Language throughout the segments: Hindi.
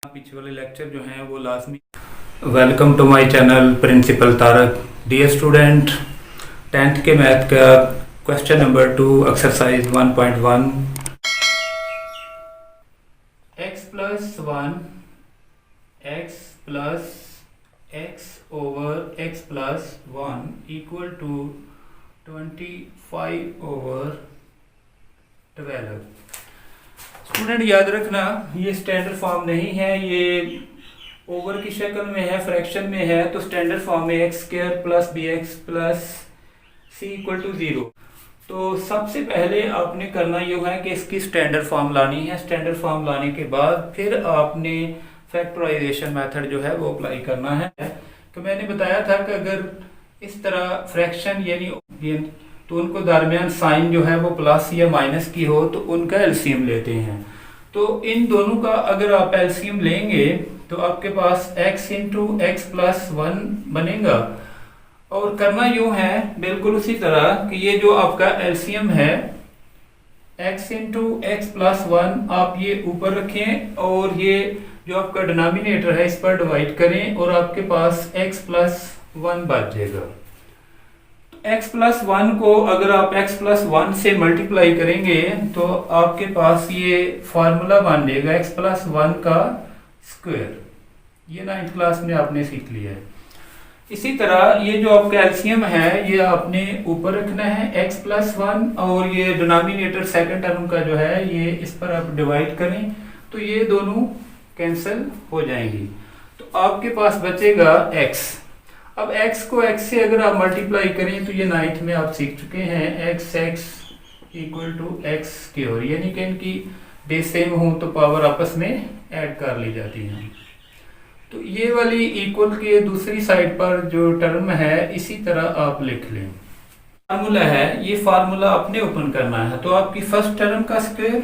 पीछे वाले लेक्चर जो हैं वो लाजमी। Welcome to my channel principal Tarak. Dear student, 10th के मैथ का question number 2 exercise 1.1। x plus 1 x plus x over x plus 1 equal to 25 over 12। Student याद रखना, ये स्टैंडर्ड फॉर्म नहीं है, ये ओवर की शक्ल में है, फ्रैक्शन में है। तो स्टैंडर्ड फॉर्म में x square plus b x plus c equal to 0। तो सबसे पहले आपने करना ये है कि इसकी स्टैंडर्ड फॉर्म लानी है। स्टैंडर्ड फॉर्म लाने के बाद फिर आपने फैक्टराइजेशन मेथड जो है वो अप्लाई करना है। तो मैंने बताया था कि अगर इस तरह फ्रैक्शन यानी तो उनको दरमियान साइन जो है वो प्लस या माइनस की हो तो उनका एलसीएम लेते हैं। तो इन दोनों का अगर आप एलसीएम लेंगे तो आपके पास x इंटू एक्स प्लस 1 बनेगा। और करना यूँ है बिल्कुल उसी तरह कि ये जो आपका एलसीएम है x इंटू एक्स प्लस 1 आप ये ऊपर रखें और ये जो आपका डिनोमिनेटर है इस पर डिवाइड करें और आपके पास x प्लस 1 बच जाएगा। x प्लस 1 को अगर आप x प्लस 1 से मल्टीप्लाई करेंगे तो आपके पास ये फार्मूला बन जाएगा x प्लस 1 का स्क्वायर। ये 9th क्लास में आपने सीख लिया है। इसी तरह ये जो आपका एलसीएम है ये आपने ऊपर रखना है x प्लस 1 और ये डिनोमिनेटर सेकंड टर्म का जो है ये इस पर आप डिवाइड करें तो ये दोनों कैंसिल हो जाएंगी। तो आपके पास बचेगा x। अब x को x से अगर आप मल्टीप्लाई करें तो ये 9th में आप सीख चुके हैं x equal to x square, यानी कि इनकी बेस सेम हो तो पावर आपस में ऐड कर ली जाती है। तो ये वाली इक्वल के दूसरी साइड पर जो टर्म है इसी तरह आप लिख लें। फार्मूला है, ये फार्मूला अपने ओपन करना है। तो आपकी फर्स्ट टर्म का स्क्वायर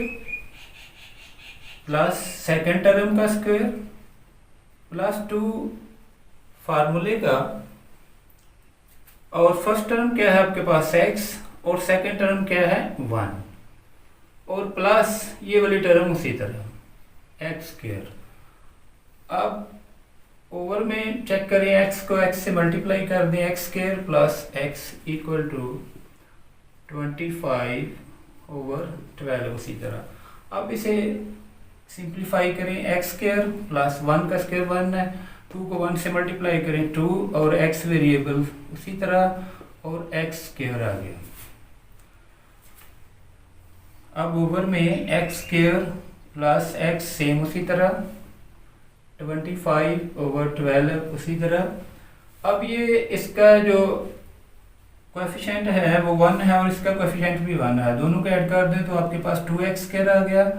प्लस सेकेंड टर्म का स्क्वायर प्लस 2 फार्मूले का, और फर्स्ट टर्म क्या है आपके पास x और सेकंड टर्म क्या है 1 और प्लस ये वाली टर्म उसी तरह x स्क्वायर। अब ओवर में चेक करें, x को x से मल्टीप्लाई कर दें, x square plus x equal to 25 over 12 उसी तरह। अब इसे सिंप्लीफाई करें, x स्क्वायर प्लस 1 का स्क्वायर 1 है, 2 को 1 से मल्टीप्लाई करें 2 और x वेरिएबल उसी तरह और x स्क्वायर आ गया। अब ओवर में x square plus x same उसी तरह 25 ओवर 12 उसी तरह। अब ये इसका जो कोएफिशिएंट है वो 1 है और इसका कोएफिशिएंट भी 1 है, दोनों को ऐड कर दें तो आपके पास 2x स्क्वायर आ गया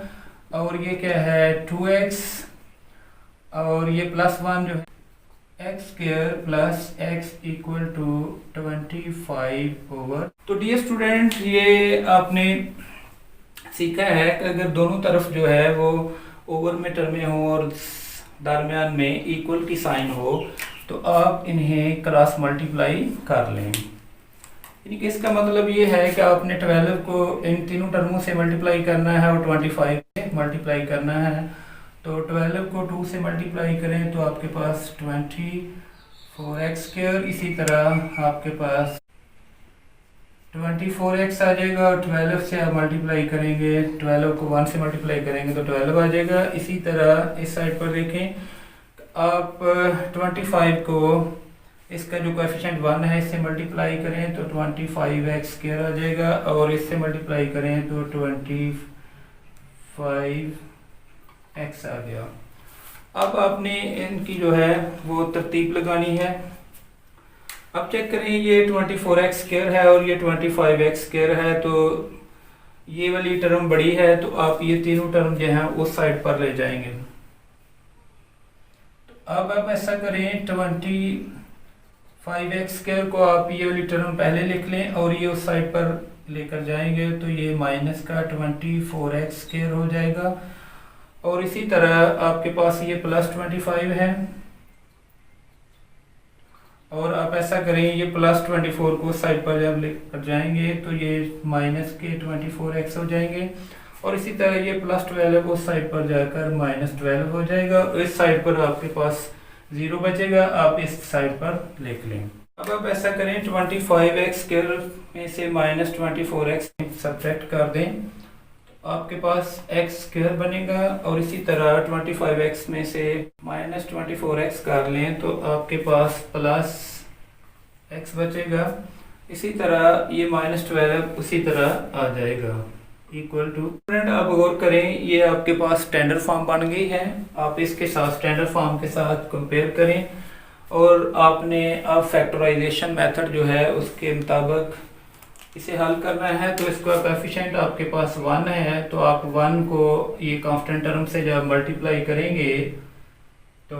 और ये क्या है 2x और ये प्लस 1 जो है x square plus x equal to 25 over. तो डियर स्टूडेंट, ये आपने सीखा है कि अगर दोनों तरफ जो है वो ओवर में टर्में हो और दरमियान में इक्वल की साइन हो तो आप इन्हें क्रॉस मल्टीप्लाई कर लें। यानी कि इसका मतलब ये है कि आपने 12 को इन तीनों टर्मों से मल्टीप्लाई करना है और 25 से मल्टीप्लाई करना है। तो 12 को 2 से मल्टीप्लाई करें तो आपके पास 24x स्क्वायर, इसी तरह आपके पास 24x आ जाएगा और 12 से आप मल्टीप्लाई करेंगे, 12 को 1 से मल्टीप्लाई करेंगे तो 12 आ जाएगा। इसी तरह इस साइड पर देखें आप 25 को इसका जो कोएफिशिएंट 1 है इससे मल्टीप्लाई करें तो 25x स्क्वायर आ जाएगा और इससे मल्टीप्लाई करें तो 25x आ गया। अब आपने इनकी जो है वो तरतीब लगानी है। अब चेक करें, ये 24x स्क्वायर है और ये 25x स्क्वायर है, तो ये वाली टर्म बड़ी है तो आप ये तीनों टर्म जो हैं उस साइड पर ले जाएंगे। तो अब आप ऐसा करें, 25x स्क्वायर को आप ये वाली टर्म पहले लिख लें और ये उस साइड पर लेकर जाएंगे तो ये माइनस का 24x स्क्वायर हो जाएगा और इसी तरह आपके पास ये प्लस 25 है और आप ऐसा करें, ये प्लस 24 को साइड पर जब लेकर जाएंगे तो ये माइनस के 24x हो जाएंगे और इसी तरह ये +12 उस साइड पर जाकर -12 हो जाएगा, इस साइड पर आपके पास 0 बचेगा, आप इस साइड पर लिख लें। अब आप ऐसा करें 25x² में से -24x सब्ट्रैक्ट कर दें, तो आपके पास x² बनेगा, और इसी तरह 25x में से -24x कर लें तो आपके पास +x बचेगा। इसी तरह ये -12 उसी तरह आ जाएगा इक्वल टू। स्टूडेंट आप गौर करें, ये आपके पास स्टैंडर्ड फॉर्म बन गई है, आप इसके साथ स्टैंडर्ड फॉर्म के साथ कंपेयर करें, और आपने अब फैक्टराइजेशन मेथड जो है उसके मुताबिक इसे हल करना है। तो इसका कोएफिशिएंट आपके पास 1 है, तो आप 1 को ये कांस्टेंट टर्म से जब मल्टीप्लाई करेंगे तो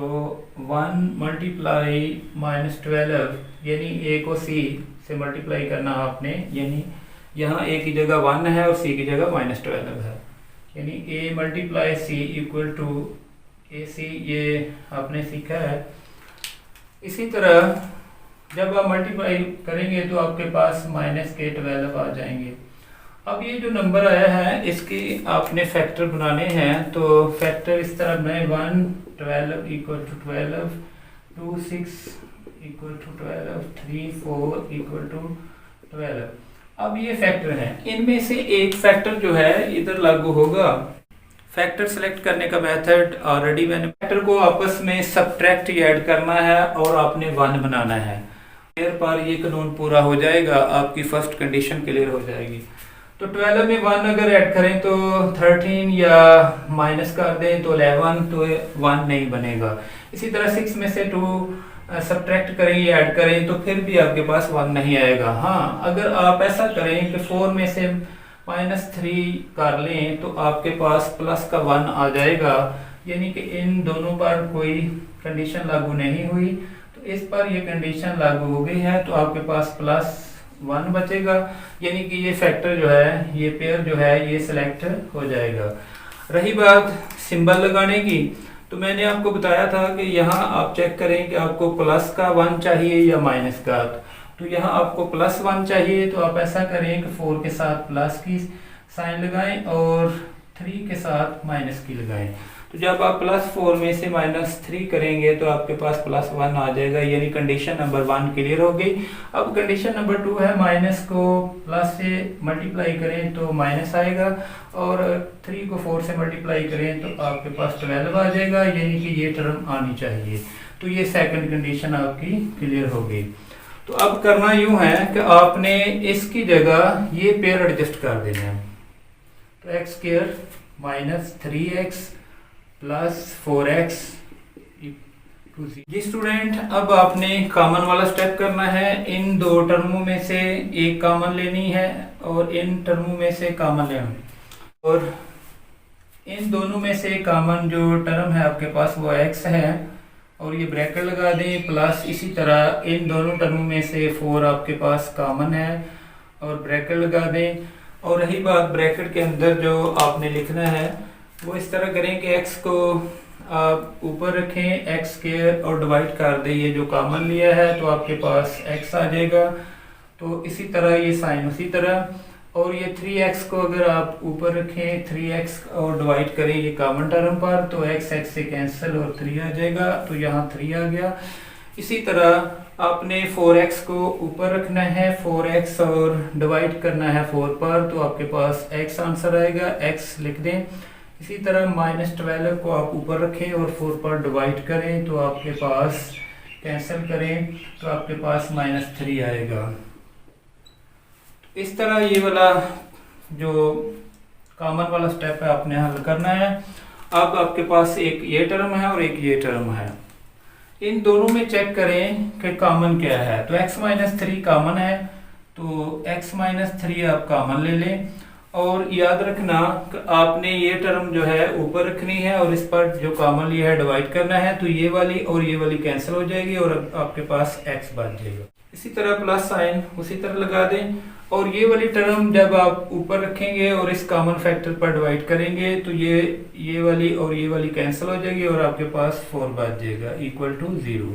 1 मल्टीप्लाई -12 यानी a को c से मल्टीप्लाई करना आपने, यानी यहाँ a की जगह 1 है और c की जगह -12 है, यानी a multiply c equal to AC, ये आपने सीखा है। इसी तरह जब आप मल्टीप्लाई करेंगे तो आपके पास -12 आ जाएंगे। अब ये जो नंबर आया है इसकी आपने फैक्टर बनाने हैं, तो फैक्टर इस तरह बनाए 1 12 equal to 12, 2 6 equal to 12, 3 4 equal to 12। अब ये फैक्टर हैं, इनमें से एक फैक्टर जो है इधर लागू होगा। फैक्टर सेलेक्ट करने का मेथड ऑलरेडी मैंने, फैक्टर को आपस में सब्ट्रैक्ट ऐड करना है और आपने 1 बनाना है, फिर पर ये कानून पूरा हो जाएगा, आपकी फर्स्ट कंडीशन क्लियर हो जाएगी। तो 12 में 1 अगर ऐड करें तो 13, या माइनस कर दें तो 11, तो 1 नहीं बनेगा। इसी तरह 6 में से 2 सब्ट्रैक्ट करें या ऐड करें तो फिर भी आपके पास 1 नहीं आएगा। हाँ, अगर आप ऐसा करें कि 4 में से -3 कर लें तो आपके पास प्लस का 1 आ जाएगा, यानी कि इन दोनों पर कोई कंडीशन लागू नहीं हुई, तो इस पर ये कंडीशन लागू हो गई है, तो आपके पास +1 बचेगा, यानी कि ये फैक्टर जो है, ये पेयर जो है ये सिलेक्ट हो जाएगा। रही बात सिंबल लगाने की, तो मैंने आपको बताया था कि यहाँ आप चेक करें कि आपको प्लस का 1 चाहिए या माइनस का। तो यहाँ आपको +1 चाहिए, तो आप ऐसा करें कि 4 के साथ प्लस की साइन लगाएं और 3 के साथ माइनस की लगाएं। तो जब आप +4 में से -3 करेंगे तो आपके पास +1 आ जाएगा, यानी कंडीशन नंबर 1 क्लियर हो गई। अब कंडीशन नंबर 2 है, माइनस को प्लस से मल्टीप्लाई करें तो माइनस आएगा, और 3 को 4 से मल्टीप्लाई करें तो आपके पास 12 आ जाएगा, यानी कि ये टर्म आनी चाहिए। तो ये सेकंड कंडीशन आपकी क्लियर हो गई। तो अब करना यूं है कि आपने इसकी जगह ये पेयर एडजस्ट कर देना है, तो x² -3x +4x। जी स्टूडेंट, अब आपने कॉमन वाला स्टेप करना है, इन दो टर्मों में से एक कॉमन लेनी है और इन टर्मों में से कॉमन लेना, और इन दोनों में से कॉमन जो टर्म है आपके पास वो x है, और ये ब्रैकेट लगा दें, प्लस इसी तरह इन दोनों टर्मों में से 4 आपके पास कॉमन है और ब्रैकेट लगा दें। और रही बात ब्रैकेट के अंदर जो आपने लिखना है वो इस तरह करें कि x को आप ऊपर रखें, x² और डिवाइड कर दें, ये जो कॉमन लिया है तो आपके पास x आ जाएगा। तो इसी तरह ये साइन उसी तरह, और ये 3x को अगर आप ऊपर रखें 3x और डिवाइड करें ये कॉमन टर्म पर, तो x से कैंसिल और 3 आ जाएगा, तो यहाँ 3 आ गया। इसी तरह आपने 4x को ऊपर रखना है, 4x और डिवाइड करना है 4 पर, तो आपके पास x आंसर आएगा, x लिख दें। इसी तरह -12 को आप ऊपर रखें और 4 पर डिवाइड करें तो आपके पास कैंसिल करें तो आपके पास -3 आएगा। इस तरह ये वाला जो कॉमन वाला स्टेप है आपने हल करना है। अब आपके पास एक ये टर्म है और एक ये टर्म है, इन दोनों में चेक करें कि कॉमन क्या है। तो x - 3 कॉमन है, तो x - 3 आप कॉमन ले लें, और याद रखना कि आपने ये टर्म जो है ऊपर रखनी है और इस पर जो कॉमन लिया है डिवाइड करना है, तो ये वाली और ये वाली कैंसिल हो जाएगी और आपके पास x बच जाएगा। इसी तरह प्लस साइन उसी तरह लगा दें, और ये वाली टर्म जब आप ऊपर रखेंगे और इस कॉमन फैक्टर पर डिवाइड करेंगे तो ये वाली और ये वाली कैंसिल हो जाएगी और आपके पास 4 बच जाएगा इक्वल टू 0।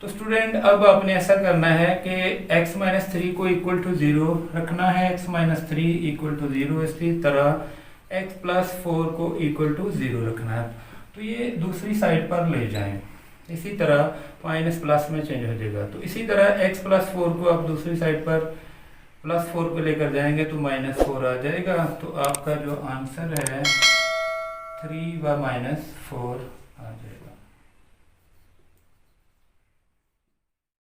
तो स्टूडेंट अब आपने ऐसा करना है कि x - 3 को इक्वल टू 0 रखना है, x - 3 इक्वल टू 0, इसी तरह x प्लस 4 को इक्वल टू 0 रखना है, तो ये दूसरी साइड पर ले जाएं। इसी तरह माइनस प्लस में चेंज हो जाएगा। तो इसी तरह x प्लस 4 को आप दूसरी साइड पर प्लस 4 पे लेकर जाएंगे तो माइनस 4 आ जाएगा। तो आपका जो आंसर है 3 व -4 आ जाएगा।